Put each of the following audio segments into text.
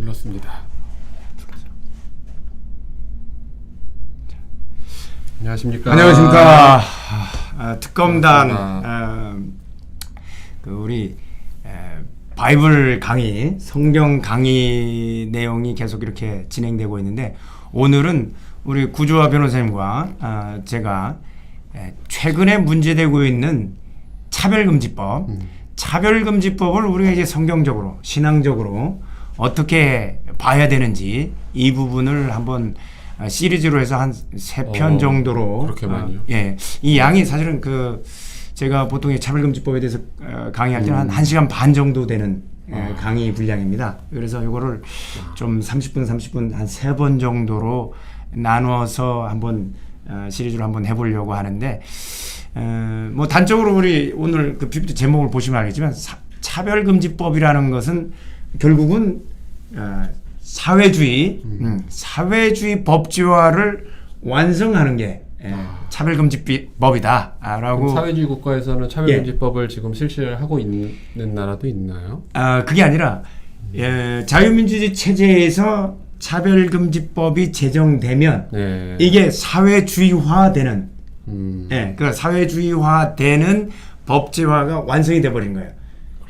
눌렀습니다. 안녕하십니까. 안녕하십니까. 특검단 그 우리 바이블 강의, 성경 강의 내용이 계속 이렇게 진행되고 있는데, 오늘은 우리 구조화 변호사님과 제가 최근에 문제되고 있는 차별금지법, 차별금지법을 우리가 이제 성경적으로, 신앙적으로 어떻게 봐야 되는지 이 부분을 한번 시리즈로 해서 한 3편 정도로. 그렇게 많이요? 예. 이 양이 사실은 제가 보통 이 차별금지법에 대해서 강의할 때는 한 1시간 반 정도 되는 강의 분량입니다. 그래서 이거를 좀 30분 한 3번 정도로 나누어서 한번 시리즈로 한번 해보려고 하는데, 뭐 단적으로 우리 오늘 그 PPT 제목을 보시면 알겠지만, 차별금지법이라는 것은 결국은 사회주의 법제화를 완성하는 게 차별금지법이다라고. 사회주의 국가에서는 차별금지법을 지금 실시를 하고 있는 나라도 있나요? 그게 아니라 자유민주주의 체제에서 차별금지법이 제정되면 이게 사회주의화되는, 그러니까 사회주의화되는 법제화가 완성이 돼버린 거예요.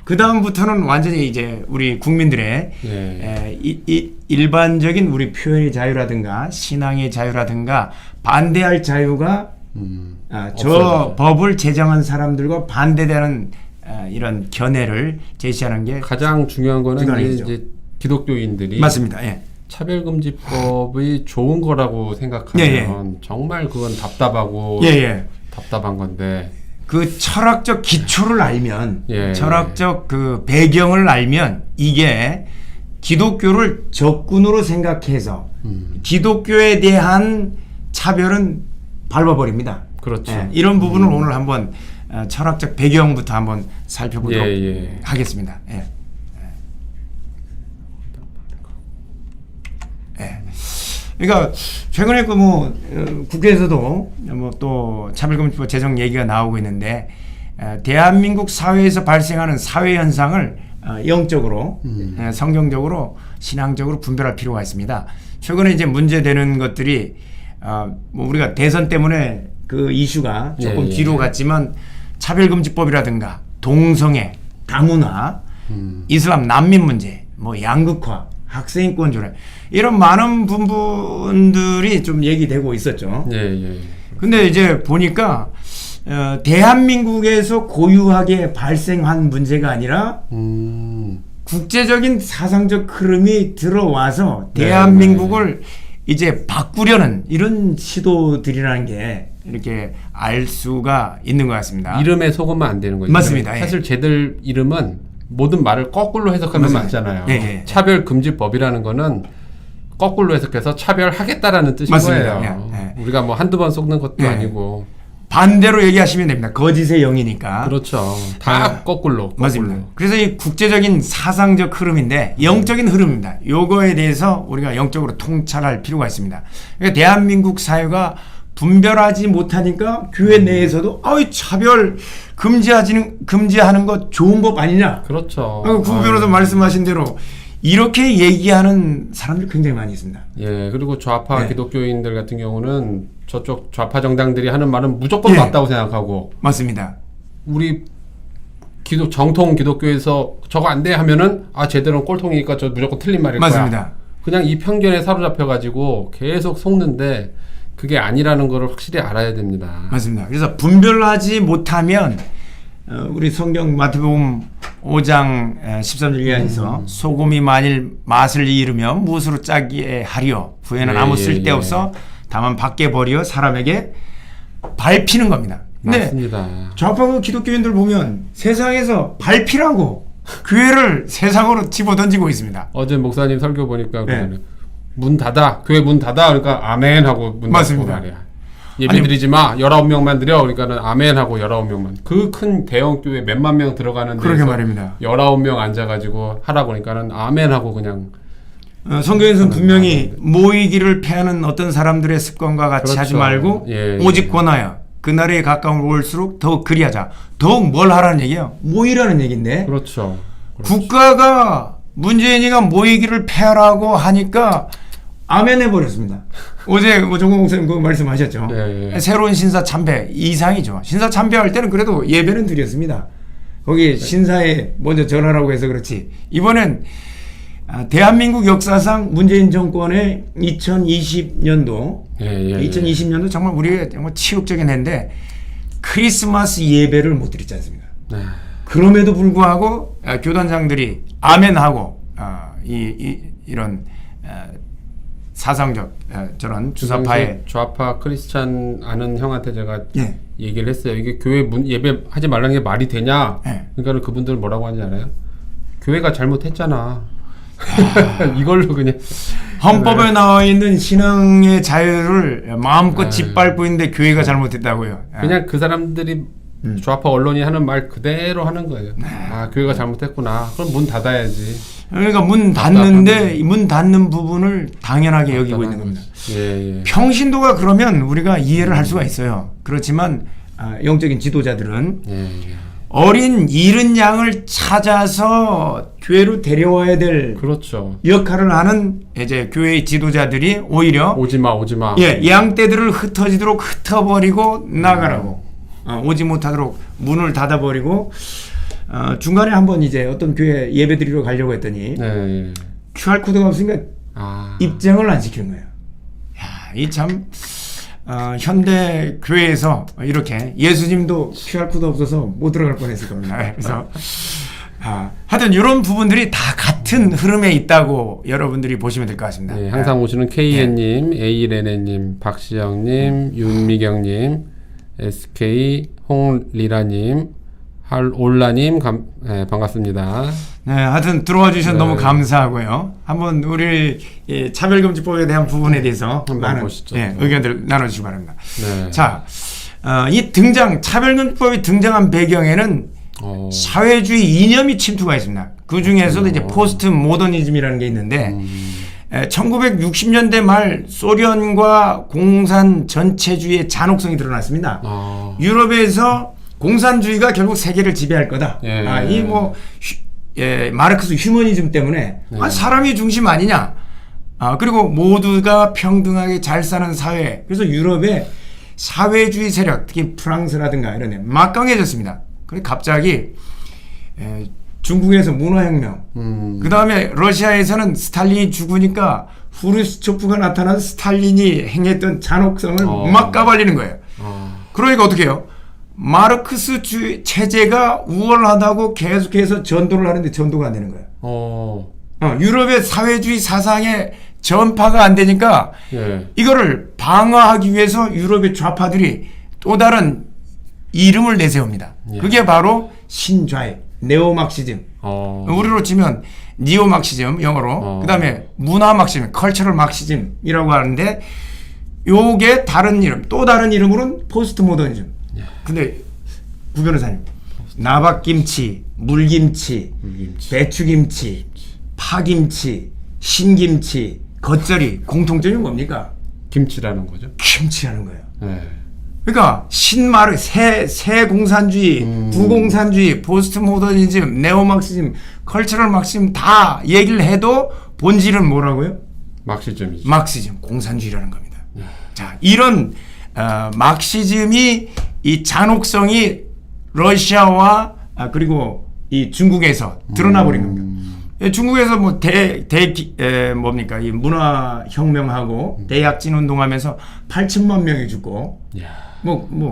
그 다음부터는 완전히 이제 우리 국민들의 일반적인 우리 표현의 자유라든가 신앙의 자유라든가 반대할 자유가 저 법을 제정한 사람들과 반대되는 이런 견해를 제시하는 게 가장 중요한 거는 이제 기독교인들이 맞습니다. 예. 차별금지법이 좋은 거라고 생각하면 정말 그건 답답하고 답답한 건데, 그 철학적 기초를 알면, 철학적 그 배경을 알면 이게 기독교를 적군으로 생각해서 기독교에 대한 차별은 밟아버립니다. 그렇죠. 이런 부분을 오늘 한번 철학적 배경부터 한번 살펴보도록 하겠습니다. 그러니까 최근에 국회에서도 또 차별금지법 제정 얘기가 나오고 있는데, 대한민국 사회에서 발생하는 사회 현상을 영적으로, 성경적으로, 신앙적으로 분별할 필요가 있습니다. 최근에 이제 문제되는 것들이 우리가 대선 때문에 그 이슈가 조금 뒤로 갔지만, 차별금지법이라든가 동성애, 다문화, 이슬람 난민 문제, 양극화, 학생인권 조례, 이런 많은 부분들이 좀 얘기되고 있었죠. 근데 이제 보니까 대한민국에서 고유하게 발생한 문제가 아니라 국제적인 사상적 흐름이 들어와서 대한민국을 이제 바꾸려는 이런 시도들이라는 게 이렇게 알 수가 있는 것 같습니다. 이름에 속으면 안 되는 거죠. 맞습니다. 사실 쟤들 이름은 모든 말을 거꾸로 해석하면 맞잖아요. 차별금지법이라는 거는 거꾸로 해석해서 차별하겠다라는 뜻인 거예요. 우리가 뭐 한두 번 속는 것도 아니고. 반대로 얘기하시면 됩니다. 거짓의 영이니까. 그렇죠. 다 거꾸로. 맞습니다. 그래서 이 국제적인 사상적 흐름인데 영적인 흐름입니다. 요거에 대해서 우리가 영적으로 통찰할 필요가 있습니다. 그러니까 대한민국 사회가 분별하지 못하니까 교회 내에서도 차별 금지하는 거 좋은 법 아니냐. 그렇죠. 구 변호사 말씀하신 대로 이렇게 얘기하는 사람들이 굉장히 많이 있습니다. 그리고 좌파 기독교인들 같은 경우는 저쪽 좌파 정당들이 하는 말은 무조건 맞다고 생각하고. 맞습니다. 우리 정통 기독교에서 저거 안 돼 하면은 쟤들은 꼴통이니까 저 무조건 틀린 말일 거야. 맞습니다. 그냥 이 편견에 사로잡혀가지고 계속 속는데 그게 아니라는 걸 확실히 알아야 됩니다. 맞습니다. 그래서 분별하지 못하면 우리 성경 마태복음 5장 13절 이하에서 소금이 만일 맛을 잃으면 무엇으로 짜게 하리요? 후에는 아무 쓸데없어 다만 밖에 버려 사람에게 밟히는 겁니다. 근데 맞습니다. 좌파 기독교인들 보면 세상에서 밟히라고 교회를 세상으로 집어던지고 있습니다. 어제 목사님 설교 보니까 문 닫아, 교회 문 닫아, 그러니까 아멘 하고 문 닫고 말이야. 예배 드리지 마, 19명만 드려, 그러니까는 아멘 하고 19명만. 그 큰 대형 교회 몇만 명 들어가는 데서 말입니다. 19명 앉아가지고 하라고 하니까는 아멘 하고 그냥. 성경에서는 분명히 모이기를 패하는 어떤 사람들의 습관과 같이 하지 말고 오직 권하여 그날에 가까운 올수록 더욱 그리하자. 더욱 뭘 하라는 얘기예요? 모이라는 얘기인데. 그렇죠. 국가가 문재인이가 모이기를 폐하라고 하니까 아멘 해버렸습니다. 어제 정공 목사님 그 말씀하셨죠. 네. 새로운 신사 참배 이상이죠. 신사 참배할 때는 그래도 예배는 드렸습니다. 거기 신사에 먼저 전하라고 해서 그렇지. 이번엔 대한민국 역사상 문재인 정권의 2020년도 2020년도 정말 우리의 정말 치욕적인 해인데 크리스마스 예배를 못 드렸지 않습니까? 네. 그럼에도 불구하고 교단장들이 아멘하고 이런 사상적 저런 주사파의 좌파 크리스찬 아는 형한테 제가 예. 얘기를 했어요. 이게 교회 예배 하지 말라는 게 말이 되냐? 예. 그러니까 그분들 뭐라고 하는지 알아요? 교회가 잘못했잖아. 이걸로 그냥 헌법에 나와 있는 신앙의 자유를 마음껏 짓밟고 있는데 교회가 잘못했다고요. 그냥 그 사람들이 좌파 언론이 하는 말 그대로 하는 거예요. 아, 교회가 잘못했구나. 그럼 문 닫아야지. 그러니까 문 닫는데 문 닫는 부분을 당연하게 여기고 있는 겁니다. 예. 평신도가 그러면 우리가 이해를 할 수가 있어요. 그렇지만 영적인 지도자들은 어린 잃은 양을 찾아서 교회로 데려와야 될 그렇죠. 역할을 하는 이제 교회의 지도자들이 오히려 오지마. 예, 양떼들을 흩어지도록 흩어버리고 나가라고 오지 못하도록 문을 닫아버리고 중간에 한번 이제 어떤 교회 예배드리러 가려고 했더니 네. QR 코드가 없으니까 입장을 안 시키는 거예요. 야, 이 참 현대 교회에서 이렇게 예수님도 QR 코드 없어서 못 들어갈 뻔했을 겁니다. 그래서 하여튼 이런 부분들이 다 같은 흐름에 있다고 여러분들이 보시면 될 것 같습니다. 네, 항상 오시는 KN님, 에이레네님, 박시영님, 윤미경님, SK 홍리라님, 할올라님 반갑습니다. 네, 하여튼 들어와 주셔서 네. 너무 감사하고요. 한번 우리 차별금지법에 대한 부분에 대해서 많은 의견들 나눠주시기 바랍니다. 네. 자, 이 차별금지법이 등장한 배경에는 사회주의 이념이 침투가 있습니다. 그 중에서도 이제 포스트 모더니즘이라는 게 있는데 1960년대 말 소련과 공산 전체주의의 잔혹성이 드러났습니다. 유럽에서 공산주의가 결국 세계를 지배할 거다. 이 마르크스 휴머니즘 때문에 사람이 중심 아니냐. 그리고 모두가 평등하게 잘 사는 사회. 그래서 유럽의 사회주의 세력, 특히 프랑스라든가 이런 데 막강해졌습니다. 그래서 갑자기 중국에서 문화혁명, 그 다음에 러시아에서는 스탈린이 죽으니까 후르츠초프가 나타나서 스탈린이 행했던 잔혹성을 막 까발리는 거예요. 그러니까 어떻게 해요? 마르크스 체제가 우월하다고 계속해서 전도를 하는데 전도가 안 되는 거예요. 유럽의 사회주의 사상의 전파가 안 되니까 이거를 방어하기 위해서 유럽의 좌파들이 또 다른 이름을 내세웁니다. 그게 바로 신좌의 네오막시즘. 우리로 치면 니오막시즘 영어로. 그다음에 문화막시즘, 컬처럴 막시즘이라고 하는데 요게 다른 이름, 또 다른 이름으로는 포스트 모더니즘. 근데 구 변호사님, 나박김치, 물김치, 배추김치, 파김치, 신김치, 겉절이 공통점이 뭡니까? 김치라는 거죠. 김치라는 거예요. 그러니까 신마르 새 공산주의, 부공산주의, 포스트 모더니즘, 네오막시즘, 컬처럴 막시즘 다 얘기를 해도 본질은 뭐라고요? 막시즘이죠. 막시즘, 공산주의라는 겁니다. 자, 이런 막시즘이 이 잔혹성이 러시아와 그리고 이 중국에서 드러나 버린 겁니다. 중국에서 뭐 뭡니까 이 문화혁명하고 대약진 운동하면서 8천만 명이 죽고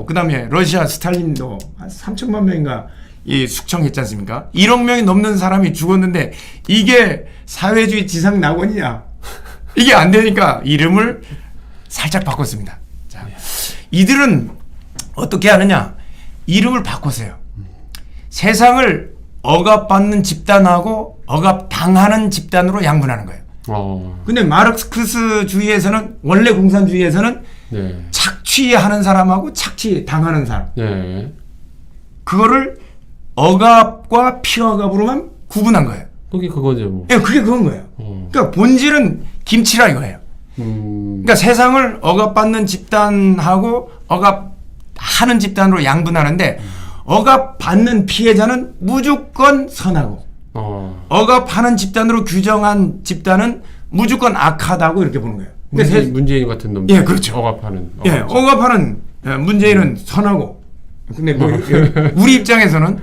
그다음에 러시아 스탈린도 한 3천만 명인가 이 숙청했지 않습니까? 1억 명이 넘는 사람이 죽었는데 이게 사회주의 지상 낙원이냐? 이게 안 되니까 이름을 살짝 바꿨습니다. 자, 이들은 어떻게 하느냐? 이름을 바꿨어요. 세상을 억압받는 집단하고 억압당하는 집단으로 양분하는 거예요. 근데 마르크스주의에서는 원래 공산주의에서는 착취하는 사람하고 착취당하는 사람. 그거를 억압과 피억압으로만 구분한 거예요. 그게 그거죠. 뭐. 그게 그건 거예요. 그러니까 본질은 김치라 이거예요. 그러니까 세상을 억압받는 집단하고 억압하는 집단으로 양분하는데 억압받는 피해자는 무조건 선하고 억압하는 집단으로 규정한 집단은 무조건 악하다고 이렇게 보는 거예요. 근데 문재인 같은 놈. 예, 그렇죠. 억압하는. 예, 억압하는 문재인은 선하고. 근데 뭐 우리 입장에서는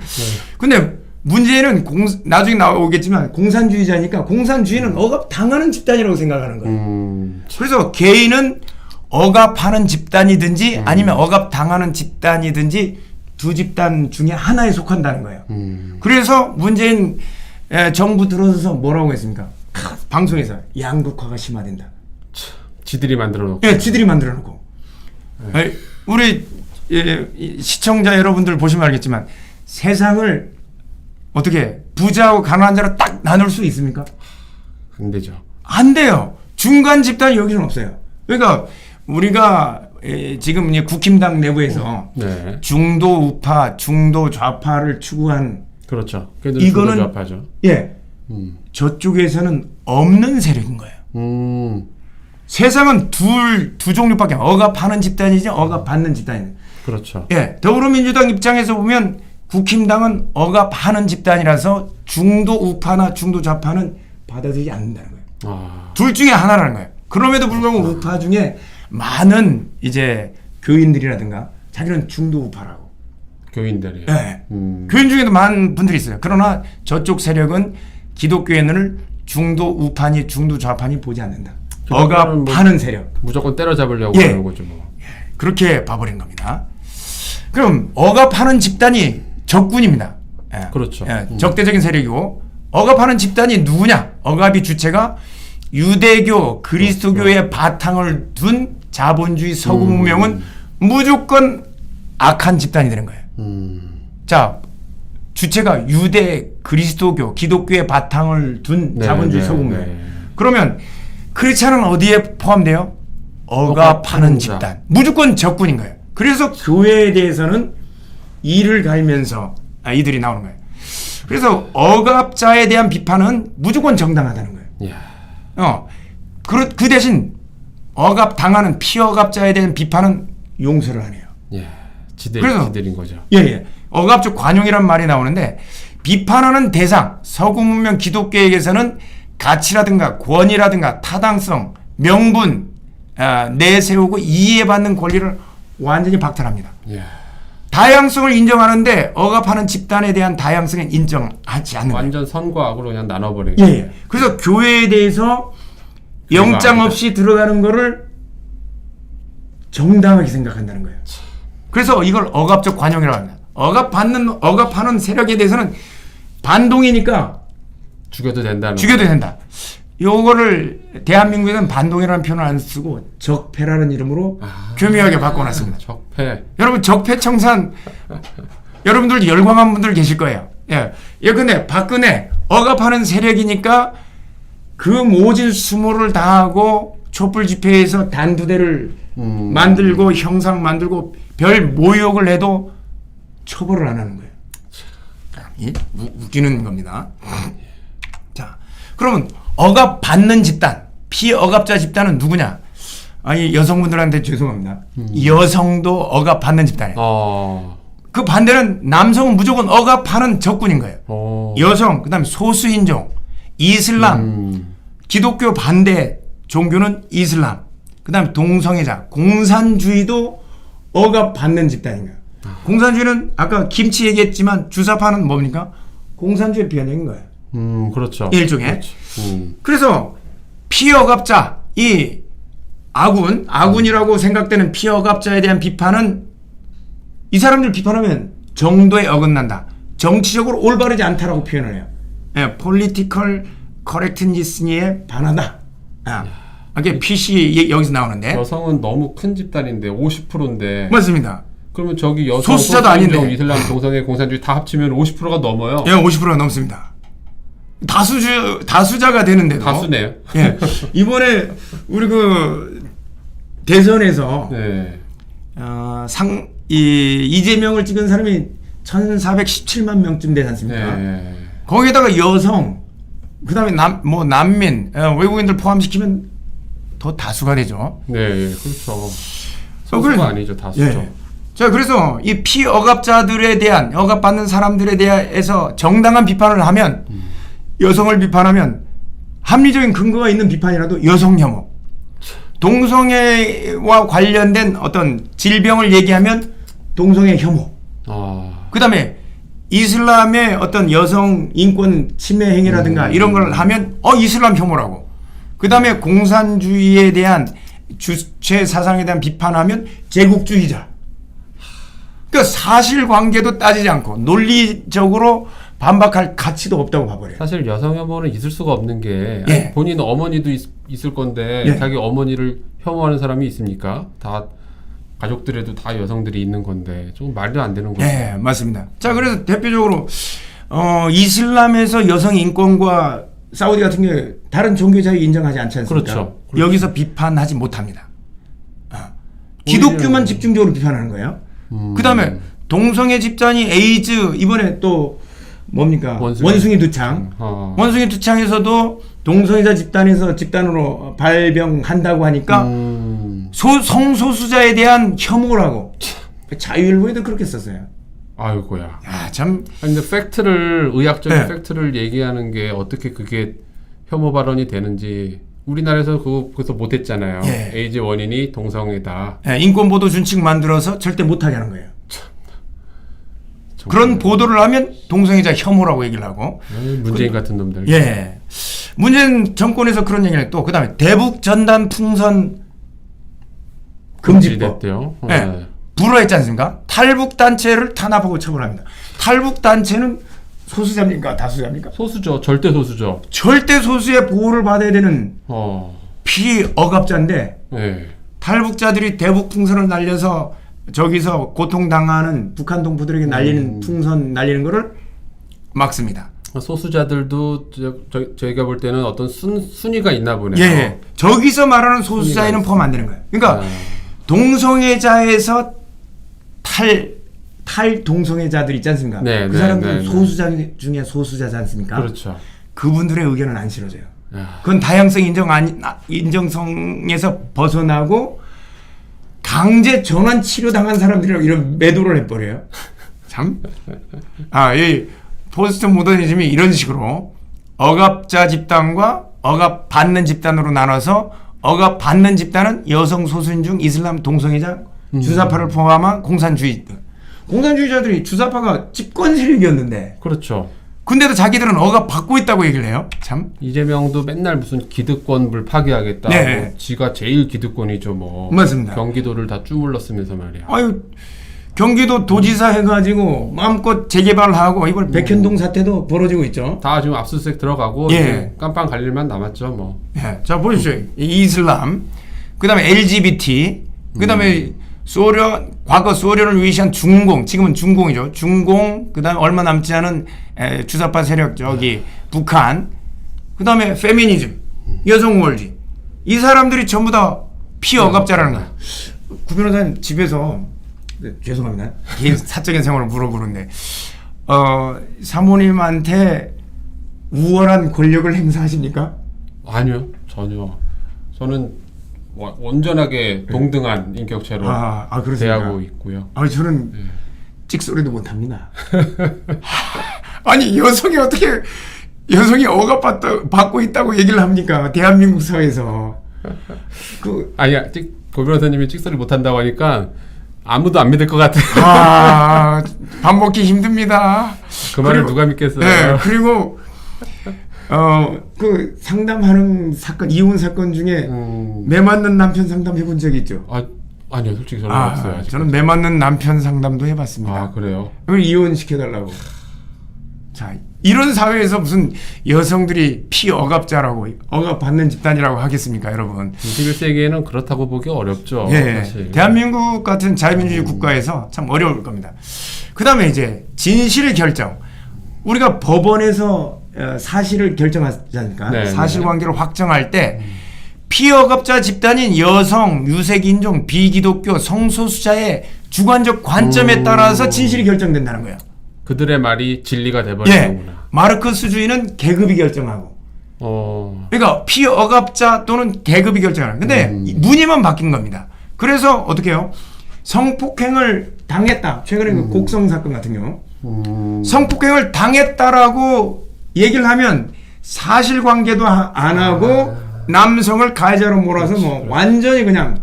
근데 문재인은 나중에 나오겠지만 공산주의자니까 공산주의는 억압 당하는 집단이라고 생각하는 거예요. 그래서 개인은 억압하는 집단이든지 아니면 억압 당하는 집단이든지 두 집단 중에 하나에 속한다는 거예요. 그래서 문재인 정부 들어서서 뭐라고 했습니까? 방송에서 양극화가 심화된다. 지들이 만들어 놓고. 예, 지들이 만들어 놓고. 우리 시청자 여러분들 보시면 알겠지만 세상을 어떻게 부자하고 가난한 자로 딱 나눌 수 있습니까? 안 되죠. 안 돼요. 중간 집단이 여기는 없어요. 그러니까 우리가 지금 이제 국힘당 내부에서 네. 중도 우파, 중도 좌파를 추구한 그렇죠. 이거는 좌파죠. 예, 저쪽에서는 없는 세력인 거예요. 세상은 두 종류밖에 억압하는 집단이지 억압받는 집단이에요. 그렇죠. 예, 더불어민주당 입장에서 보면 국힘당은 억압하는 집단이라서 중도 우파나 중도 좌파는 받아들이지 않는다는 거예요. 둘 중에 하나라는 거예요. 그럼에도 불구하고 우파 중에 많은 이제 교인들이라든가 자기는 중도 우파라고. 교인들이요. 예. 교인 중에도 많은 분들이 있어요. 그러나 저쪽 세력은 기독교인을 중도 우파니 중도 좌파니 보지 않는다. 억압하는 세력. 무조건 때려잡으려고 하는 거죠. 뭐. 그렇게 봐버린 겁니다. 그럼 억압하는 집단이 적군입니다. 예. 그렇죠. 예. 적대적인 세력이고 억압하는 집단이 누구냐? 억압의 주체가 유대교, 그리스도교의 바탕을 둔 자본주의 서구 문명은 무조건 악한 집단이 되는 거예요. 자, 주체가 유대, 그리스도교, 기독교의 바탕을 둔 자본주의 서구 문명. 그러면 크리스찬은 어디에 포함돼요? 억압하는 집단. 무조건 적군인 거예요. 그래서 교회에 대해서는 이를 갈면서 이들이 나오는 거예요. 그래서 억압자에 대한 비판은 무조건 정당하다는 거예요. 그 대신 억압 당하는 피억압자에 대한 비판은 용서를 안 해요. 지들인 거죠. 억압적 관용이란 말이 나오는데 비판하는 대상 서구 문명 기독교에게서는 가치라든가 권위라든가 타당성, 명분 내세우고 이해받는 권리를 완전히 박탈합니다. 다양성을 인정하는데 억압하는 집단에 대한 다양성은 인정하지 않는 완전 거예요. 선과 악으로 그냥 나눠버리는 거예요. 그래서 교회에 대해서 영장 없이 들어가는 거를 정당하게 생각한다는 거예요. 그래서 이걸 억압적 관용이라고 합니다. 억압하는 세력에 대해서는 반동이니까 죽여도 된다. 요거를 대한민국에서는 반동이라는 표현을 안 쓰고 적폐라는 이름으로 교묘하게 바꿔놨습니다. 적폐. 여러분 적폐 청산 여러분들 열광한 분들 계실 거예요. 근데 박근혜 억압하는 세력이니까 그 모진 수모를 당하고 촛불 집회에서 단두대를 만들고 형상 만들고 별 모욕을 해도 처벌을 안 하는 거예요. 웃기는 겁니다. 자, 그러면 억압받는 집단, 피억압자 집단은 누구냐? 아니 여성분들한테 죄송합니다. 여성도 억압받는 집단이에요. 그 반대는 남성은 무조건 억압하는 적군인 거예요. 여성, 그다음에 소수인종, 이슬람, 기독교 반대 종교는 이슬람, 그다음에 동성애자, 공산주의도 억압받는 집단인 거예요. 공산주의는 아까 김치 얘기했지만 주사파는 뭡니까? 공산주의 변형인 거예요. 그렇죠. 일종의. 그렇죠. 그래서 피억압자, 이 아군이라고 생각되는 피억압자에 대한 비판은 이 사람들 비판하면 정도에 어긋난다. 정치적으로 올바르지 않다라고 표현을 해요. political correctness에 반하다. 이게 PC 여기서 나오는데. 여성은 너무 큰 집단인데 50%인데. 맞습니다. 그러면 저기 여성, 소수자도 아닌데 이슬람, 동성애, 공산주의 다 합치면 50%가 넘어요. 50%가 넘습니다. 다수자가 되는데도. 다수네요. 이번에 우리 그 대선에서 이재명을 찍은 사람이 1,417만 명쯤 되지 않습니까? 거기에다가 여성, 그다음에 난민, 외국인들 포함시키면 더 다수가 되죠. 그렇죠. 소수가 아니죠, 다수죠. 자, 그래서 이 피억압자들에 대한 억압받는 사람들에 대해서 정당한 비판을 하면 여성을 비판하면 합리적인 근거가 있는 비판이라도 여성 혐오, 동성애와 관련된 어떤 질병을 얘기하면 동성애 혐오, 그 다음에 이슬람의 어떤 여성 인권 침해 행위라든가 이런 걸 하면 이슬람 혐오라고. 그 다음에 공산주의에 대한 주체 사상에 대한 비판하면 제국주의자. 그러니까 사실관계도 따지지 않고 논리적으로 반박할 가치도 없다고 봐버려요. 사실 여성 혐오는 있을 수가 없는 게 예. 본인 어머니도 있을 건데 예. 자기 어머니를 혐오하는 사람이 있습니까? 다 가족들에도 다 여성들이 있는 건데 좀 말도 안 되는 거죠. 네, 맞습니다. 자, 그래서 대표적으로 이슬람에서 여성 인권과 사우디 같은 경우에 다른 종교 자유 인정하지 않지 않습니까? 그렇죠. 여기서 비판하지 못합니다. 기독교만 집중적으로 비판하는 거예요. 그다음에 동성애 집단이 에이즈 이번에 또 뭡니까? 원숭이 두창. 원숭이 두창에서도 동성애자 집단으로 발병한다고 하니까 성소수자에 대한 혐오라고. 자유일보에도 그렇게 썼어요. 아이고야. 야, 참. 근데 의학적인 팩트를 얘기하는 게 어떻게 그게 혐오 발언이 되는지 우리나라에서 그래서 못했잖아요. 예. 에이즈 원인이 동성애다. 인권보도 준칙 만들어서 절대 못하게 하는 거예요. 그런 보도를 하면 동성애자 혐오라고 얘기를 하고. 문재인 같은 놈들. 예. 문재인 정권에서 그런 얘기를 했고, 그 다음에 대북 전단 풍선 금지법. 됐대요. 예. 불허했지 않습니까? 탈북 단체를 탄압하고 처벌합니다. 탈북 단체는 소수자입니까? 다수자입니까? 소수죠. 절대 소수죠. 절대 소수의 보호를 받아야 되는 피억압자인데 네. 탈북자들이 대북 풍선을 날려서 저기서 고통당하는 북한 동포들에게 날리는 풍선 날리는 거를 막습니다. 소수자들도 저희가 볼 때는 어떤 순위가 있나 보네요. 예. 저기서 말하는 소수자에는 포함 안 되는 거예요. 그러니까 동성애자에서 탈동성애자들 있지 않습니까? 네, 그 사람들은 소수자 중에 소수자지 않습니까? 그렇죠. 그분들의 의견은 안 실어져요. 야. 그건 다양성 인정성에서 벗어나고 강제 전환 치료 당한 사람들이라고 이런 매도를 해버려요. 참. 이 포스트 모더니즘이 이런 식으로 억압자 집단과 억압 받는 집단으로 나눠서 억압 받는 집단은 여성 소수인 중 이슬람 동성애자 주사파를 포함한 공산주의자들이 주사파가 집권 세력이었는데 그렇죠. 근데도 자기들은 억압 받고 있다고 얘기를 해요. 참. 이재명도 맨날 무슨 기득권을 파괴하겠다. 네. 지가 제일 기득권이죠, 뭐. 맞습니다. 경기도를 다 쭈물렀으면서 말이야. 아유, 경기도 도지사 해가지고 마음껏 재개발하고 이번 백현동 사태도 벌어지고 있죠. 다 지금 압수수색 들어가고 이제 깜빵 갈 일만 남았죠, 뭐. 예. 자, 보십시오. 이슬람, 그다음에 LGBT, 그다음에 과거 소련을 위시한 중공, 지금은 중공이죠. 중공, 그다음에 얼마 남지 않은 주사파 세력 북한, 그다음에 페미니즘, 여성 우월주의. 이 사람들이 전부 다 피억압자라는 거예요. 구 변호사님 집에서 죄송합니다. 개인 사적인 생활을 물어보는데 사모님한테 우월한 권력을 행사하십니까? 아니요, 전혀. 저는 온전하게 동등한 인격체로 대하고 있고요. 저는 찍소리도 못합니다. 아니 여성이 억압받고 있다고 얘기를 합니까? 대한민국 사회에서. 아니야, 고 변호사님이 찍소리 못한다고 하니까 아무도 안 믿을 것 같아요. 밥 먹기 힘듭니다. 그 말을 누가 믿겠어요? 네, 그리고 그 상담하는 사건, 이혼 사건 중에 매 맞는 남편 상담 해본 적이 있죠? 아니요, 솔직히 저는 없어요. 저는 매 맞는 남편 상담도 해봤습니다. 그래요? 이혼 시켜달라고. 자, 이런 사회에서 무슨 여성들이 피억압자라고 억압받는 집단이라고 하겠습니까, 여러분? 21세기에는 그렇다고 보기 어렵죠. 예, 사실. 대한민국 같은 자유민주주의 국가에서 참 어려울 겁니다. 그 다음에 이제 진실의 결정. 우리가 법원에서 사실을 결정하지 않습니까? 네, 사실관계를 확정할 때 피억압자 집단인 여성, 유색인종, 비기독교, 성소수자의 주관적 관점에 따라서 진실이 결정된다는 거예요. 그들의 말이 진리가 돼버리는구나. 마르크스주의는 계급이 결정하고. 그러니까 피억압자 또는 계급이 결정하는. 근데 문의만 바뀐 겁니다. 그래서 어떻게 해요? 성폭행을 당했다. 최근에 그 곡성 사건 같은 경우. 성폭행을 당했다라고 얘기를 하면 사실관계도 안 하고 남성을 가해자로 몰아서 뭐 완전히 그냥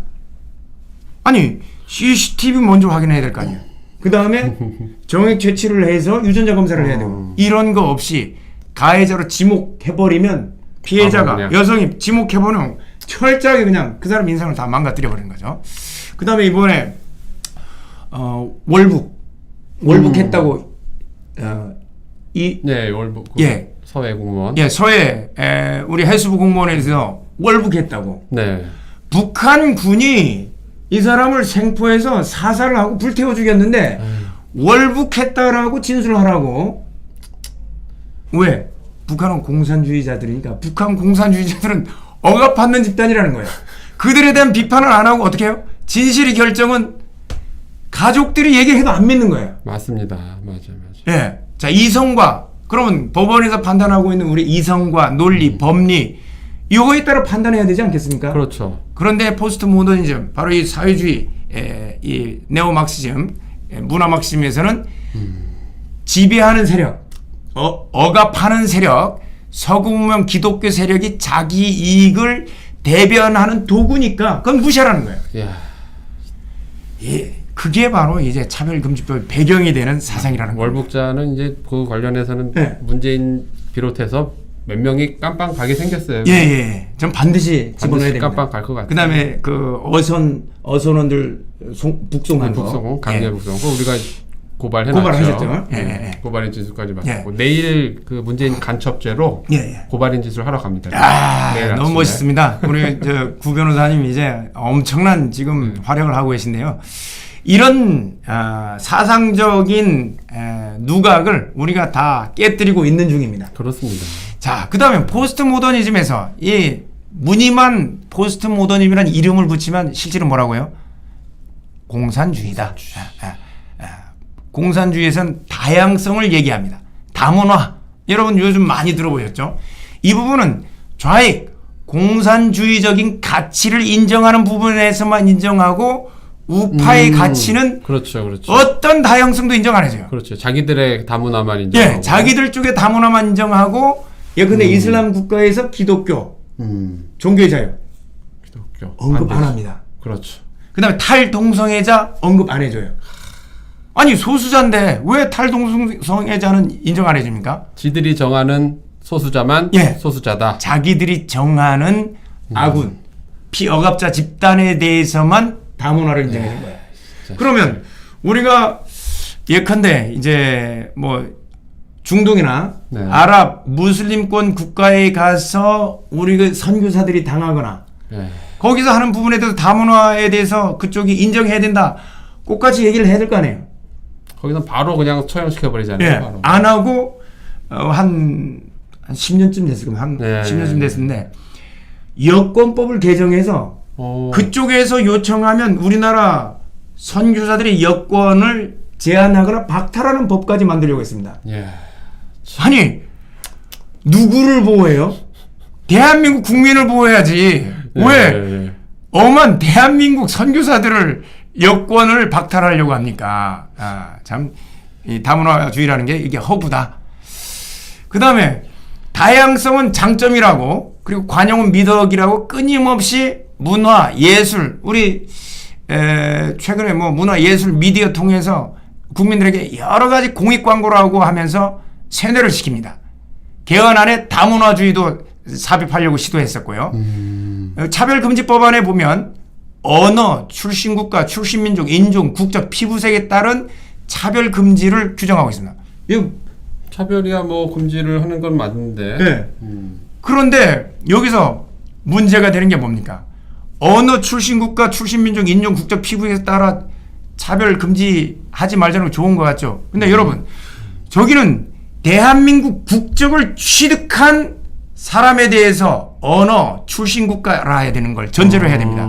아니 CCTV 먼저 확인해야 될 거 아니에요. 그 다음에 정액 채취를 해서 유전자 검사를 해야 되고 이런 거 없이 가해자로 지목해버리면 피해자가 여성이 지목해보면 철저하게 그냥 그 사람 인생을 다 망가뜨려 버리는 거죠. 그 다음에 이번에 월북했다고 네 월북 예 서해 공무원 예 서해 우리 해수부 공무원에서 월북했다고 네 북한 군이 이 사람을 생포해서 사살을 하고 불태워 죽였는데 월북했다라고 진술하라고. 왜? 북한은 공산주의자들이니까 북한 공산주의자들은 억압받는 집단이라는 거예요. 그들에 대한 비판을 안 하고 어떻게 해요? 진실의 결정은 가족들이 얘기해도 안 믿는 거예요. 맞습니다. 맞아요. 예. 자, 이성과 그러면 법원에서 판단하고 있는 우리 이성과 논리, 법리 이거에 따라 판단해야 되지 않겠습니까? 그렇죠. 그런데 포스트 모더니즘 바로 이 사회주의 이 네오막시즘 문화막시즘에서는 지배하는 세력 억압하는 세력 서구 문명 기독교 세력이 자기 이익을 대변하는 도구니까 그건 무시하라는 거예요. 이야. 예, 그게 바로 이제 차별금지법 배경이 되는 사상이라는 거예요. 월북자는 이제 그 관련해서는 네. 문재인 비롯해서 몇 명이 깜빵 가게 생겼어요. 예. 전 반드시 집어넣어야 됩니다. 깜빵 갈 것 같아요. 그다음에 그 어선원들 북송한 거. 북송, 강제 북송. 그 우리가 고발해놨죠. 고발하셨죠. 예. 고발인 진술까지 받고 내일 그 문재인 간첩죄로 고발인 진술 하러 갑니다. 야, 너무 멋있습니다. 우리 구 변호사님 이제 엄청난 지금 활약을 하고 계신데요. 이런 사상적인 누각을 우리가 다 깨뜨리고 있는 중입니다. 그렇습니다. 자, 그 다음에 포스트 모더니즘에서 이 무늬만 포스트 모더니즘이라는 이름을 붙이면 실제로 뭐라고요? 공산주의다. 공산주의에서는 다양성을 얘기합니다. 다문화. 여러분 요즘 많이 들어보셨죠? 이 부분은 좌익, 공산주의적인 가치를 인정하는 부분에서만 인정하고 우파의 가치는 그렇죠. 어떤 다양성도 인정 안 해줘요. 그렇죠. 자기들의 다문화만 인정하고. 예, 자기들 쪽의 다문화만 인정하고 근데 이슬람 국가에서 기독교, 종교의 자유 기독교 언급 안 합니다. 그렇죠. 그 다음에 탈동성애자 언급 안 해줘요. 아니 소수자인데 왜 탈동성애자는 인정 안 해줍니까? 지들이 정하는 소수자만 소수자다. 자기들이 정하는 아군, 피억압자 집단에 대해서만 다문화를 인정하는 거예요. 그러면 우리가 예컨대 이제 뭐 중동이나 아랍 무슬림권 국가에 가서 우리 그 선교사들이 당하거나 거기서 하는 부분에 대해서 다문화에 대해서 그쪽이 인정해야 된다. 똑같이 얘기를 해야 될 거 아니에요. 거기서 바로 그냥 처형시켜버리잖아요. 바로. 안 하고 한 10년쯤 됐을 겁니다. 한 10년쯤 됐는데 여권법을 개정해서 그쪽에서 요청하면 우리나라 선교사들의 여권을 제한하거나 박탈하는 법까지 만들려고 했습니다. 아니 누구를 보호해요? 대한민국 국민을 보호해야지. 왜 엄한 대한민국 선교사들을 여권을 박탈하려고 합니까? 참 이 다문화주의라는 게 이게 허구다. 그 다음에 다양성은 장점이라고 그리고 관용은 미덕이라고 끊임없이 문화, 예술 우리 최근에 뭐 문화, 예술, 미디어 통해서 국민들에게 여러 가지 공익 광고를 하고 하면서 세뇌를 시킵니다. 개헌 안에 다문화주의도 삽입하려고 시도했었고요. 차별금지법안에 보면 언어, 출신국가, 출신민족, 인종, 국적, 피부색에 따른 차별금지를 규정하고 있습니다. 차별이야 뭐 금지를 하는 건 맞는데. 그런데 여기서 문제가 되는 게 뭡니까? 언어, 출신국가, 출신민족, 인종, 국적, 피부색에 따라 차별금지하지 말자는 거 좋은 것 같죠? 근데 여러분 저기는 대한민국 국적을 취득한 사람에 대해서 언어, 출신국가라 해야 되는 걸 전제로 해야 됩니다.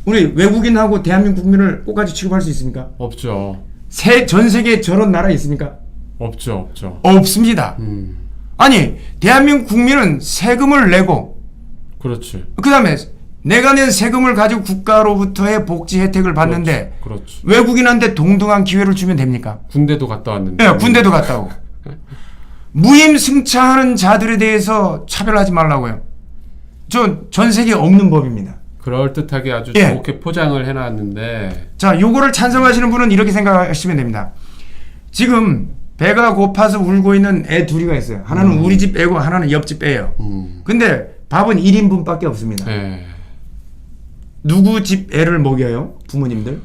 우리 외국인하고 대한민국 국민을 똑같이 취급할 수 있습니까? 없죠. 전 세계에 저런 나라 있습니까? 없죠. 없습니다. 아니 대한민국 국민은 세금을 내고 그렇지. 그 다음에 내가 낸 세금을 가지고 국가로부터의 복지 혜택을 받는데 그렇지. 외국인한테 동등한 기회를 주면 됩니까? 군대도 갔다 왔는데. 네, 군대도 갔다 오고 무임승차하는 자들에 대해서 차별하지 말라고요. 전 세계에 없는 법입니다. 그럴듯하게 아주 예. 좋게 포장을 해놨는데. 자, 요거를 찬성하시는 분은 이렇게 생각하시면 됩니다. 지금 배가 고파서 울고 있는 애 둘이가 있어요. 하나는 우리 집 애고 하나는 옆집 애예요. 근데 밥은 1인분밖에 없습니다. 예. 누구 집 애를 먹여요? 부모님들?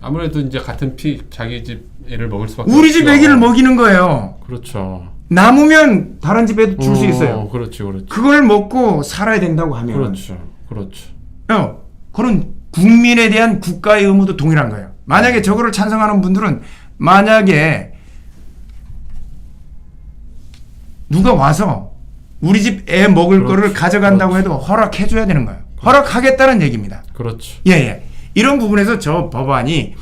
아무래도 이제 같은 자기 집 애를 먹을 수밖에 우리 집 없죠. 애기를 먹이는 거예요. 그렇죠. 남으면 다른 집 애도 줄 수 있어요. 그렇지, 그렇지. 그걸 먹고 살아야 된다고 하면. 그렇죠, 그렇죠. 그런 국민에 대한 국가의 의무도 동일한 거예요. 만약에 저거를 찬성하는 분들은 만약에 누가 와서 우리 집 애 먹을 그렇지, 거를 가져간다고 그렇지. 해도 허락해줘야 되는 거예요. 허락하겠다는 얘기입니다. 그렇죠. 예. 이런 부분에서 저 법안이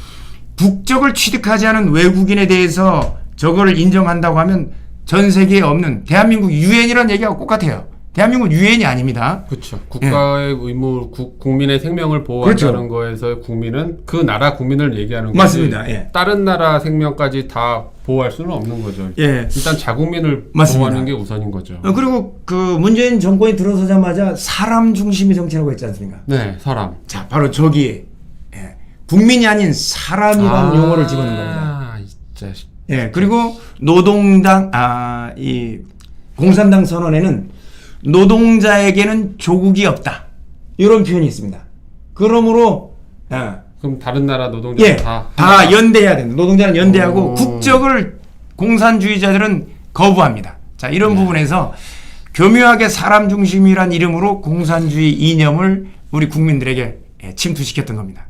국적을 취득하지 않은 외국인에 대해서 저거를 인정한다고 하면 전 세계에 없는 대한민국 유엔이라는 얘기하고 똑같아요. 대한민국 유엔이 아닙니다. 그렇죠. 국가의 의무, 국민의 생명을 보호한다는 거에서 국민은 그 나라 국민을 얘기하는 거지. 맞습니다. 예. 다른 나라 생명까지 다 보호할 수는 없는 거죠. 예. 일단 자국민을 맞습니다. 보호하는 게 우선인 거죠. 그리고 그 문재인 정권이 들어서자마자 사람 중심의 정치라고 했지 않습니까? 네, 사람. 자, 바로 저기에 국민이 아닌 사람이라는 용어를 집어넣은 겁니다. 진짜. 예, 그리고 노동당, 이 공산당 선언에는 노동자에게는 조국이 없다. 이런 표현이 있습니다. 그러므로, 그럼 다른 나라 노동자는 다 연대해야 된다. 노동자는 연대하고 국적을 공산주의자들은 거부합니다. 자, 이런 부분에서 교묘하게 사람 중심이란 이름으로 공산주의 이념을 우리 국민들에게 침투시켰던 겁니다.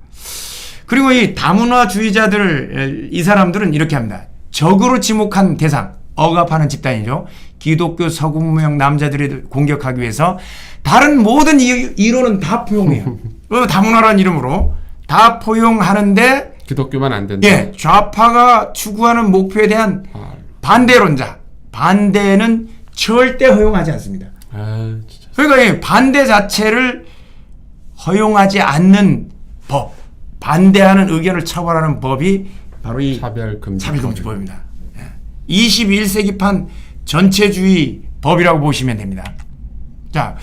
그리고 이 다문화주의자들, 이 사람들은 이렇게 합니다. 적으로 지목한 대상, 억압하는 집단이죠. 기독교 서구무명 남자들을 공격하기 위해서 다른 모든 이론은 다 포용해요. 다문화라는 이름으로 다 포용하는데 기독교만 안 된다. 예, 좌파가 추구하는 목표에 대한 반대론자, 반대는 절대 허용하지 않습니다. 진짜. 그러니까 이 반대 자체를 허용하지 않는 법, 반대하는 의견을 처벌하는 법이 바로 이 차별금지법입니다. 21세기판 전체주의 법이라고 보시면 됩니다. 자,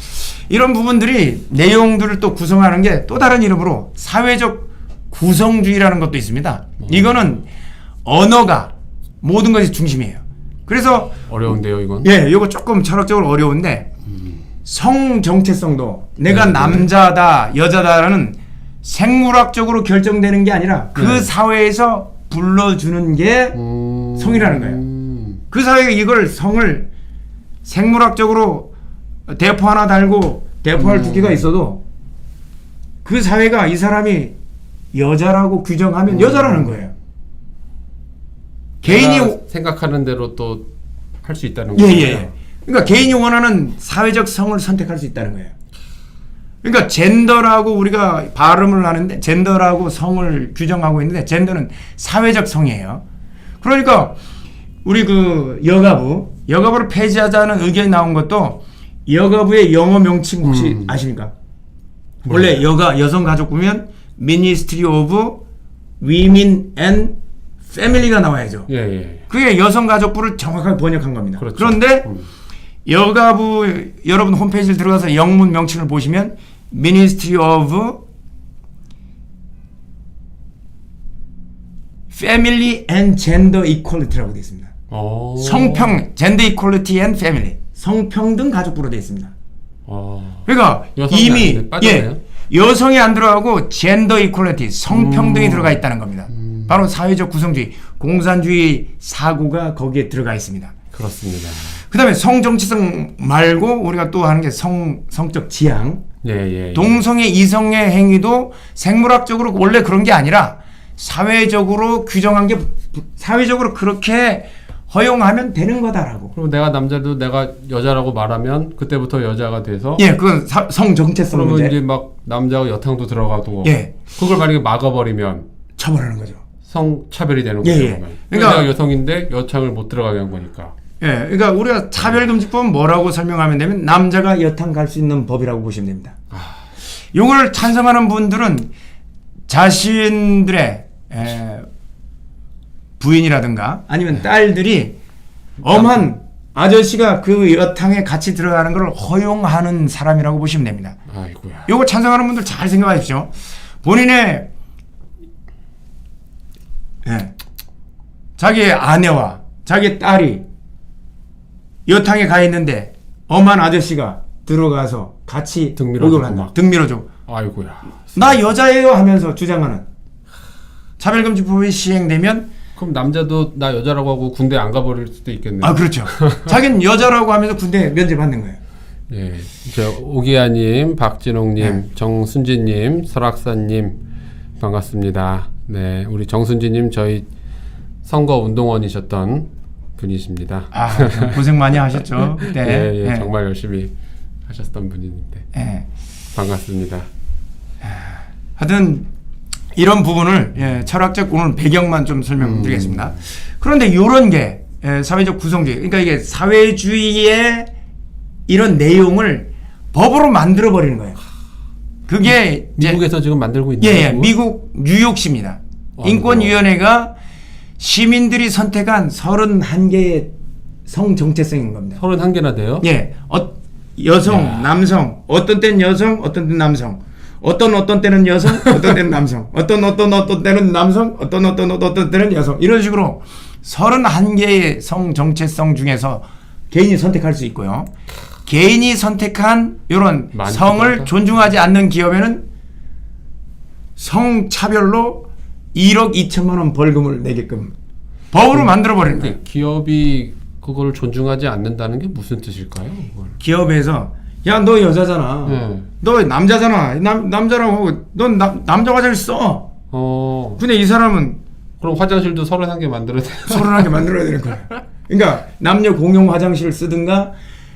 이런 부분들이 내용들을 또 구성하는 게 또 다른 이름으로 사회적 구성주의라는 것도 있습니다. 이거는 언어가 모든 것이 중심이에요. 그래서 어려운데요, 이건? 예, 이거 조금 철학적으로 어려운데 성 정체성도 내가 남자다, 여자다라는 생물학적으로 결정되는 게 아니라 그 사회에서 불러주는 게 성이라는 거예요. 그 사회가 이걸 성을 생물학적으로 대포 하나 달고 대포할 두께가 있어도 그 사회가 이 사람이 여자라고 규정하면 여자라는 거예요. 개인이 생각하는 대로 또 할 수 있다는 거예요. 예. 그러니까 개인이 원하는 사회적 성을 선택할 수 있다는 거예요. 그러니까 젠더라고 우리가 발음을 하는데 젠더라고 성을 규정하고 있는데 젠더는 사회적 성이에요. 그러니까 우리 그 여가부를 폐지하자는 의견이 나온 것도 여가부의 영어 명칭 혹시 아십니까? 원래 여성가족부면 Ministry of Women and Family가 나와야죠. 예. 그게 여성가족부를 정확하게 번역한 겁니다. 그렇죠. 그런데 여가부 여러분 홈페이지를 들어가서 영문 명칭을 보시면 Ministry of Family and Gender Equality라고 되어 있습니다. 젠더 이퀄리티 앤 패밀리 성평등 가족부로 되어 있습니다. 그러니까 이미 여성이 안 들어가고 젠더 이퀄리티 성평등이 들어가 있다는 겁니다. 바로 사회적 구성주의, 공산주의 사고가 거기에 들어가 있습니다. 그렇습니다. 그 다음에 성정치성 말고 우리가 또 하는 게 성적 지향. 동성애, 이성애 행위도 생물학적으로 원래 그런 게 아니라 사회적으로 규정한 게 사회적으로 그렇게 허용하면 되는 거다라고. 그럼 내가 남자도 내가 여자라고 말하면 그때부터 여자가 돼서 그건 성정체성 그러면 문제. 이제 막 남자가 여탕도 들어가도 그걸 만약에 막아버리면 처벌하는 거죠. 성차별이 되는 거죠. 그러니까 내가 여성인데 여탕을 못 들어가게 한 거니까. 그러니까 우리가 차별금지법은 뭐라고 설명하면 되면 남자가 여탕 갈 수 있는 법이라고 보시면 됩니다. 이걸 찬성하는 분들은 자신들의 부인이라든가 아니면 딸들이 엄한 아저씨가 그 여탕에 같이 들어가는 걸 허용하는 사람이라고 보시면 됩니다. 아이고야. 요거 찬성하는 분들 잘 생각하십시오. 본인의 자기의 아내와 자기 딸이 여탕에 가 있는데 엄한 아저씨가 들어가서 같이 목욕을 한다. 등 밀어줘. 아이고야. 나 여자예요 하면서 주장하는 차별금지법이 시행되면 그럼 남자도 나 여자라고 하고 군대 안 가버릴 수도 있겠네요. 아 그렇죠. 자기는 여자라고 하면서 군대 면제받는 거예요. 예, 저 오기아님, 박진홍님, 정순진님, 설악사님 반갑습니다. 네, 우리 정순진님 저희 선거 운동원이셨던 분이십니다. 아 고생 많이 하셨죠 그때. 예, 정말 열심히 하셨던 분인데 반갑습니다. 하여튼 이런 부분을 철학적 오늘 배경만 좀 설명드리겠습니다. 그런데 이런 게 사회적 구성주의, 그러니까 이게 사회주의의 이런 내용을 법으로 만들어 버리는 거예요. 그게 미국에서 지금 만들고 있는 미국 뉴욕시입니다. 인권위원회가 시민들이 선택한 31개의 성 정체성인 겁니다. 31개나 돼요? 예, 여성, 남성, 어떤 때는 여성, 어떤 때는 남성. 어떤 때는 여성, 어떤 때는 남성, 어떤 때는 남성, 어떤 때는 여성, 이런 식으로 31개의 성 정체성 중에서 개인이 선택할 수 있고요. 개인이 선택한 이런 성을 존중하지 않는 기업에는 성차별로 1억 2천만 원 벌금을 내게끔 법으로 만들어버리는 거예요. 기업이 그걸 존중하지 않는다는 게 무슨 뜻일까요? 그걸? 기업에서 야, 너 여자잖아. 너 남자잖아. 남자라고 넌 남자 화장실 써. 근데 이 사람은 그럼 화장실도 31개 만들어야 돼요. 31개 만들어야 되는 거야. 그러니까 남녀 공용 화장실을 쓰든가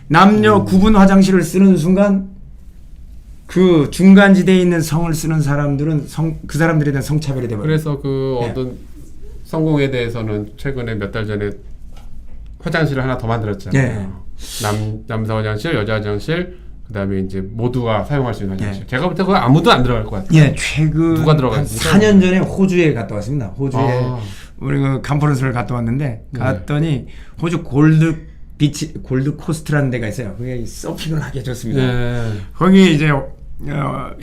남녀 구분 화장실을 쓰는 순간 그 중간지대에 있는 성을 쓰는 사람들은 그 사람들에 대한 성차별이 되버려요. 그래서 그 어떤 성공에 대해서는 최근에 몇 달 전에 화장실을 하나 더 만들었잖아요. 남자 화장실, 여자 화장실, 그다음에 이제 모두가 사용할 수 있는 화장실. 제가 볼 때 그거 아무도 안 들어갈 것 같아요. 최근 누가 한 4년 전에 호주에 갔다 왔습니다. 호주에 우리 그 컨퍼런스를 갔다 왔는데 갔더니 호주 골드 코스트라는 데가 있어요. 그게 서핑을 하기 좋습니다. 거기 이제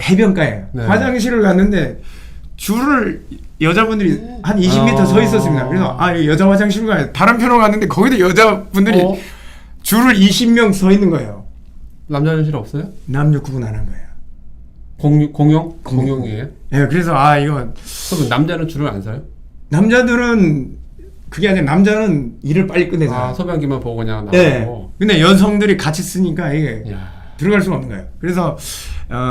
해변가에 화장실을 갔는데 줄을 여자분들이 한 20m 서 있었습니다. 그래서 이거 여자 화장실인가 다른 편으로 갔는데 거기도 여자분들이 줄을 20명 서 있는 거예요. 남자 화장실 없어요? 남녀 구분 안 한 거예요. 공용이에요? 네, 그래서 이거 그럼 남자는 줄을 안 서요? 남자들은 그게 아니라 남자는 일을 빨리 끝내잖아요. 소변기만 보고 그냥 나가고. 근데 여성들이 같이 쓰니까 이게 들어갈 수가 없는 거예요. 그래서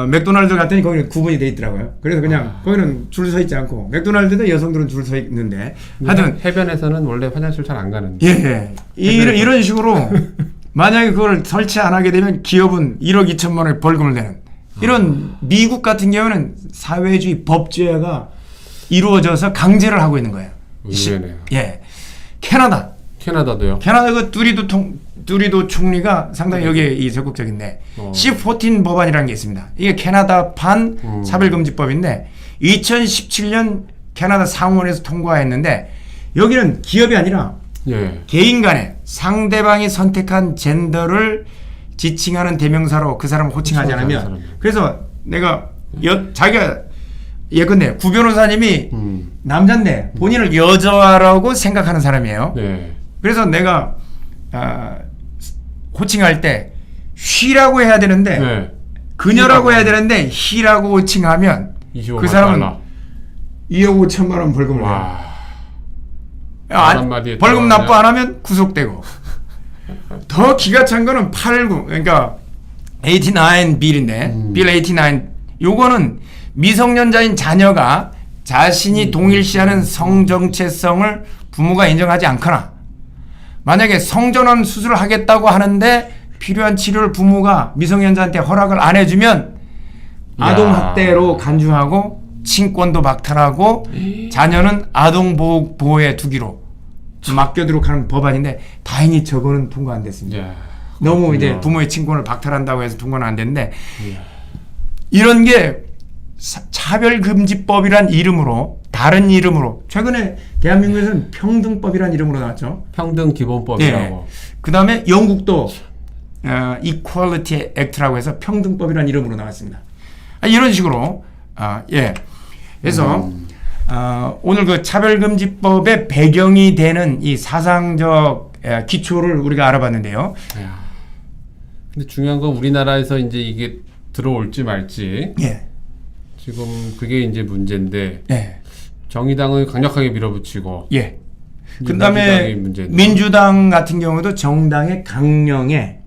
맥도날드 갔더니 거기는 구분이 돼 있더라고요. 그래서 그냥 거기는 줄 서 있지 않고 맥도날드도 여성들은 줄 서 있는데 하여튼 해변에서는 원래 화장실 잘 안 가는데. 이런 식으로 만약에 그걸 설치 안 하게 되면 기업은 1억 2천만 원의 벌금을 내는 이런 미국 같은 경우는 사회주의 법제화가 이루어져서 강제를 하고 있는 거예요. 의외네요. 캐나다도요? 캐나다 그 두리도 총리가 상당히 여기에 적극적인데 C14 법안이라는 게 있습니다. 이게 캐나다판 차별금지법인데 2017년 캐나다 상원에서 통과했는데 여기는 기업이 아니라 개인 간에 상대방이 선택한 젠더를 지칭하는 대명사로 그 사람을 호칭하지 않으면 그래서 내가 자기가 예컨대 구 변호사님이 남잔데 본인을 여자라고 생각하는 사람이에요. 그래서 내가 호칭할 때 쉬라고 해야 되는데 그녀라고 해야 되는데 히라고 호칭하면 그 사람은 2억 5천만 원 벌금을 내요. 벌금 납부 안 하면 구속되고 더 기가 찬 거는 89 그러니까 89 빌인데 빌 89 요거는 미성년자인 자녀가 자신이 동일시하는 성정체성을 부모가 인정하지 않거나 만약에 성전환 수술을 하겠다고 하는데 필요한 치료를 부모가 미성년자한테 허락을 안 해주면 아동학대로 간주하고 친권도 박탈하고 자녀는 아동보호에 두기로 맡겨두도록 하는 법안인데 다행히 저거는 통과 안 됐습니다. 너무 이제 부모의 친권을 박탈한다고 해서 통과는 안 됐는데 이런 게 차별금지법이란 이름으로 다른 이름으로 최근에 대한민국에서는 평등법이라는 이름으로 나왔죠. 평등 기본법이라고. 그 다음에 영국도 Equality Act라고 해서 평등법이라는 이름으로 나왔습니다. 이런 식으로 그래서 오늘 그 차별금지법의 배경이 되는 이 사상적 기초를 우리가 알아봤는데요. 근데 중요한 건 우리나라에서 이제 이게 들어올지 말지. 예. 지금 그게 이제 문제인데. 예. 정의당을 강력하게 밀어붙이고. 예. 그다음에 민주당 같은 경우도 정당의 강령에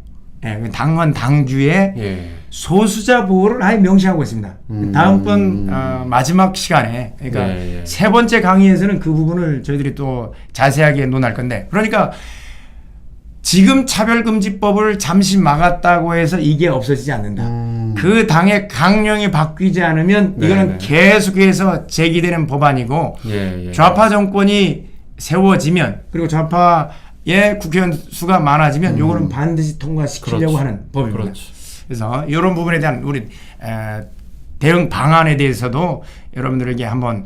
당원 당규에 소수자 보호를 아예 명시하고 있습니다. 다음번 마지막 시간에 그러니까 세 번째 강의에서는 그 부분을 저희들이 또 자세하게 논할 건데 그러니까 지금 차별금지법을 잠시 막았다고 해서 이게 없어지지 않는다. 그 당의 강령이 바뀌지 않으면 이거는 계속해서 제기되는 법안이고 좌파 정권이 세워지면 그리고 좌파의 국회의원 수가 많아지면 요거는 반드시 통과시키려고 하는 법입니다. 그래서 이런 부분에 대한 우리 대응 방안에 대해서도 여러분들에게 한번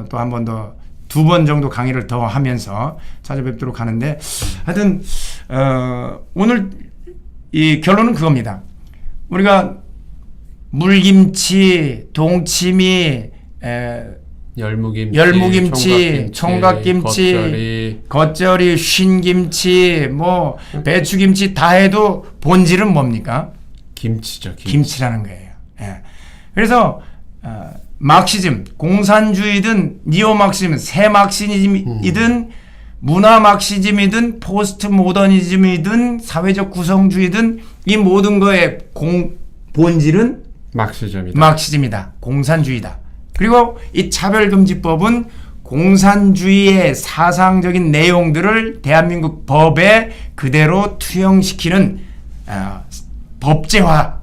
또 한 번 더 2번 정도 강의를 더 하면서 찾아뵙도록 하는데 하여튼 오늘 이 결론은 그겁니다. 우리가 물김치, 동치미, 열무김치, 총각김치, 겉절이, 쉰김치, 뭐 배추김치 다 해도 본질은 뭡니까? 김치죠. 김치라는 거예요. 그래서 막시즘, 공산주의든 니오막시즘, 새막시즘이든 문화막시즘이든 포스트 모더니즘이든 사회적 구성주의든 이 모든 거의 본질은 막시즘이다. 공산주의다. 그리고 이 차별금지법은 공산주의의 사상적인 내용들을 대한민국 법에 그대로 투영시키는 법제화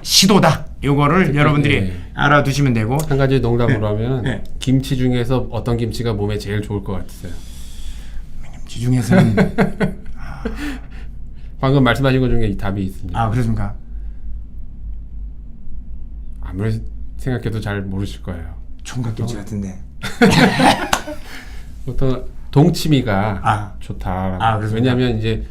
시도다. 요거를 여러분들이 알아두시면 되고 한 가지 농담으로 하면 김치 중에서 어떤 김치가 몸에 제일 좋을 것 같으세요? 김치 중에서는 방금 말씀하신 것 중에 이 답이 있습니다. 그렇습니까? 아무리 생각해도 잘 모르실 거예요. 총각김치 같은데. 보통 동치미가 좋다. 왜냐하면 이제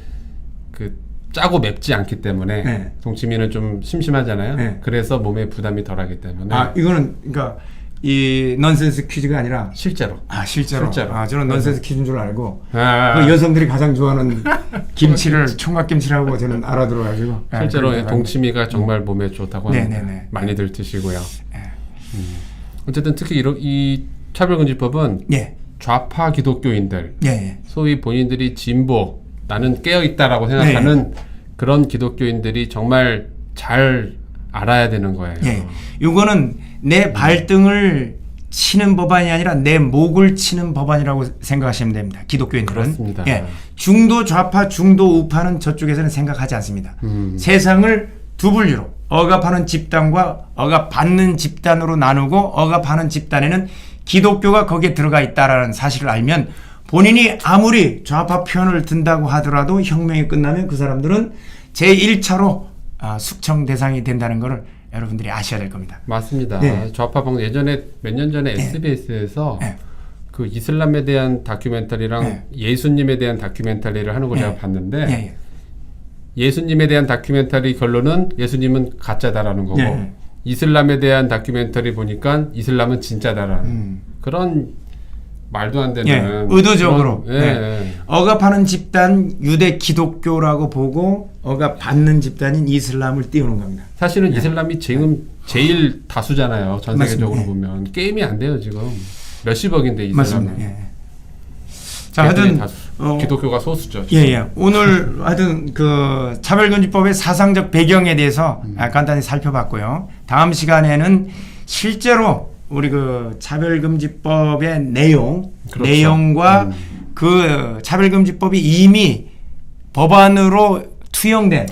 그 짜고 맵지 않기 때문에 동치미는 좀 심심하잖아요. 그래서 몸에 부담이 덜하기 때문에. 이거는 그러니까 이 넌센스 퀴즈가 아니라 실제로. 실제로. 저는 넌센스 퀴즈인 줄 알고 그 여성들이 가장 좋아하는 김치를 총각김치라고 저는 알아들어가지고. 실제로 동치미가 정말 몸에 좋다고 합니다. 많이들 드시고요. 어쨌든 특히 이 차별금지법은 좌파 기독교인들, 소위 본인들이 진보, 나는 깨어있다라고 생각하는 그런 기독교인들이 정말 잘 알아야 되는 거예요. 이거는 내 발등을 치는 법안이 아니라 내 목을 치는 법안이라고 생각하시면 됩니다. 기독교인들은. 그렇습니다. 중도 좌파, 중도 우파는 저쪽에서는 생각하지 않습니다. 세상을 두 분류로 억압하는 집단과 억압받는 집단으로 나누고 억압하는 집단에는 기독교가 거기에 들어가 있다라는 사실을 알면 본인이 아무리 좌파 편을 든다고 하더라도 혁명이 끝나면 그 사람들은 제1차로 숙청 대상이 된다는 것을 여러분들이 아셔야 될 겁니다. 맞습니다. 좌파 방송 예전에 몇 년 전에 SBS에서 그 이슬람에 대한 다큐멘터리랑 예수님에 대한 다큐멘터리를 하는 걸 제가 봤는데 예수님에 대한 다큐멘터리 결론은 예수님은 가짜다라는 거고 이슬람에 대한 다큐멘터리 보니까 이슬람은 진짜다라는 그런 말도 안 되는 의도적으로 억압하는 집단 유대 기독교라고 보고 억압받는 집단인 이슬람을 띄우는 겁니다. 사실은 이슬람이 지금 제일 다수잖아요. 전 세계적으로 보면 게임이 안 돼요. 지금 몇십억인데 이슬람은. 자, 하여튼 기독교가 소수죠. 오늘 하여튼 그 차별금지법의 사상적 배경에 대해서 간단히 살펴봤고요. 다음 시간에는 실제로 우리 그 차별금지법의 내용과 그 차별금지법이 이미 법안으로 투영된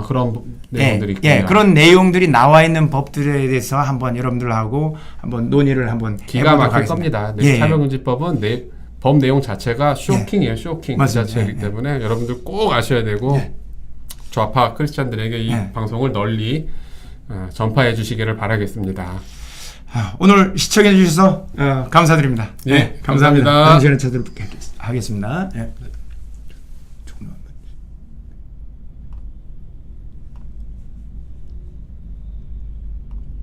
그런 내용들이 있군요. 그런 내용들이 나와 있는 법들에 대해서 한번 여러분들하고 한번 논의를 한번 기가 막힐 겁니다. 차별금지법은 법 내용 자체가 쇼킹이에요. 쇼킹 그 자체이기 때문에 여러분들 꼭 아셔야 되고 좌파 크리스찬들에게 이 방송을 널리 전파해 주시기를 바라겠습니다. 오늘 시청해 주셔서 감사드립니다. 예, 감사합니다. 다음 시간에 찾아뵙도록 하겠습니다. 예.